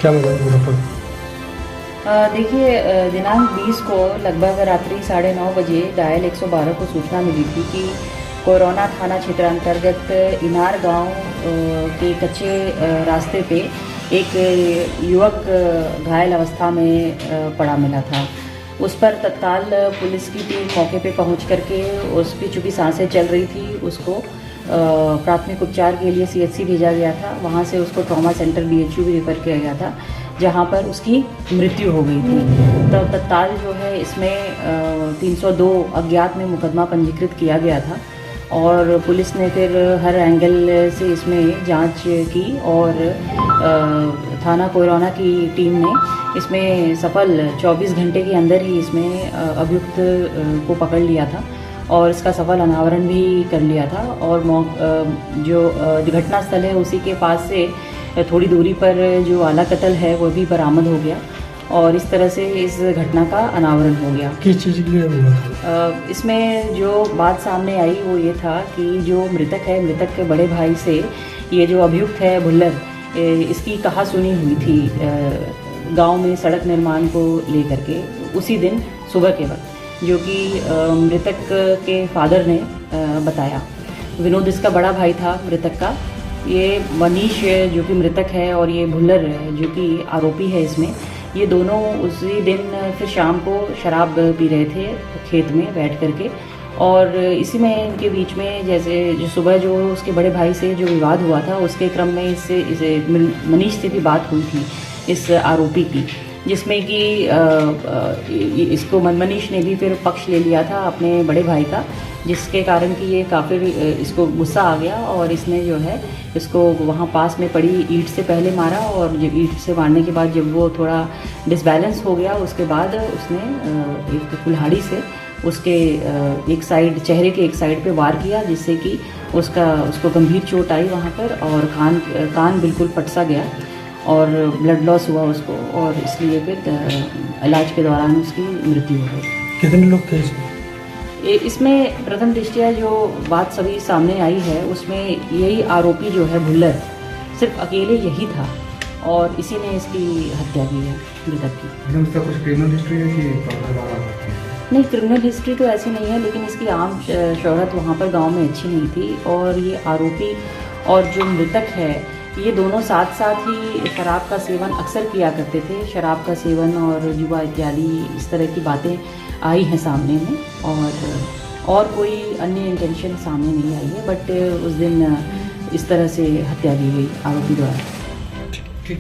क्या देखिए, दिनांक 20 को लगभग रात्रि 9:30 बजे डायल 112 को सूचना मिली थी कि कोरेरौना थाना क्षेत्र अंतर्गत इनार गांव के कच्चे रास्ते पे एक युवक घायल अवस्था में पड़ा मिला था। उस पर तत्काल पुलिस की टीम मौके पे पहुंच करके उसकी चूँकि सांसें चल रही थी, उसको प्राथमिक उपचार के लिए CHC भेजा गया था। वहां से उसको ट्रॉमा सेंटर BHU भी रेफर किया गया था, जहां पर उसकी मृत्यु हो गई थी। तो तत्काल जो है इसमें 302 अज्ञात में मुकदमा पंजीकृत किया गया था और पुलिस ने फिर हर एंगल से इसमें जांच की और थाना कोरेरौना की टीम ने इसमें सफल 24 घंटे के अंदर ही इसमें अभियुक्त को पकड़ लिया था और इसका सफल अनावरण भी कर लिया था। और जो घटना स्थल है उसी के पास से थोड़ी दूरी पर जो आला कत्ल है वो भी बरामद हो गया और इस तरह से इस घटना का अनावरण हो गया। किस चीज़ के लिए हुआ था? इसमें जो बात सामने आई वो ये था कि जो मृतक है, मृतक के बड़े भाई से ये जो अभियुक्त है भुल्लर, इसकी कहासुनी हुई थी गांव में सड़क निर्माण को लेकर के उसी दिन सुबह के वक्त, जो कि मृतक के फादर ने बताया। विनोद इसका बड़ा भाई था मृतक का। ये मनीष जो कि मृतक है और ये भुल्लर जो कि आरोपी है इसमें, ये दोनों उसी दिन फिर शाम को शराब पी रहे थे खेत में बैठ करके और इसी में इनके बीच में जैसे जो सुबह जो उसके बड़े भाई से जो विवाद हुआ था उसके क्रम में इसे मनीष से भी बात हुई थी इस आरोपी की, जिसमें कि इसको मनीष ने भी फिर पक्ष ले लिया था अपने बड़े भाई का, जिसके कारण कि ये काफ़ी इसको गुस्सा आ गया और इसने जो है इसको वहाँ पास में पड़ी ईंट से पहले मारा और जब ईंट से मारने के बाद जब वो थोड़ा डिसबैलेंस हो गया उसके बाद उसने एक कुल्हाड़ी से उसके एक साइड चेहरे के एक साइड पे वार किया, जिससे कि उसको गंभीर चोट आई वहाँ पर और कान बिल्कुल फट सा गया और ब्लड लॉस हुआ उसको और इसलिए फिर इलाज के दौरान उसकी मृत्यु हो गई। कितने लोग थे इसमें? इसमें प्रथम दृष्टया जो बात सभी सामने आई है उसमें यही आरोपी जो है भुल्लर सिर्फ अकेले यही था और इसी ने इसकी हत्या की है मृतक की। उसका कुछ क्रिमिनल हिस्ट्री है कि? नहीं, क्रिमिनल हिस्ट्री तो ऐसी नहीं है, लेकिन इसकी आम शोहरत वहाँ पर गांव में अच्छी नहीं थी और ये आरोपी और जो मृतक है ये दोनों साथ साथ ही शराब का सेवन अक्सर किया करते थे। शराब का सेवन और जुआ इत्यादि इस तरह की बातें आई हैं सामने में और कोई अन्य इंटेंशन सामने नहीं आई है, बट उस दिन इस तरह से हत्या की गई आरोपी द्वारा।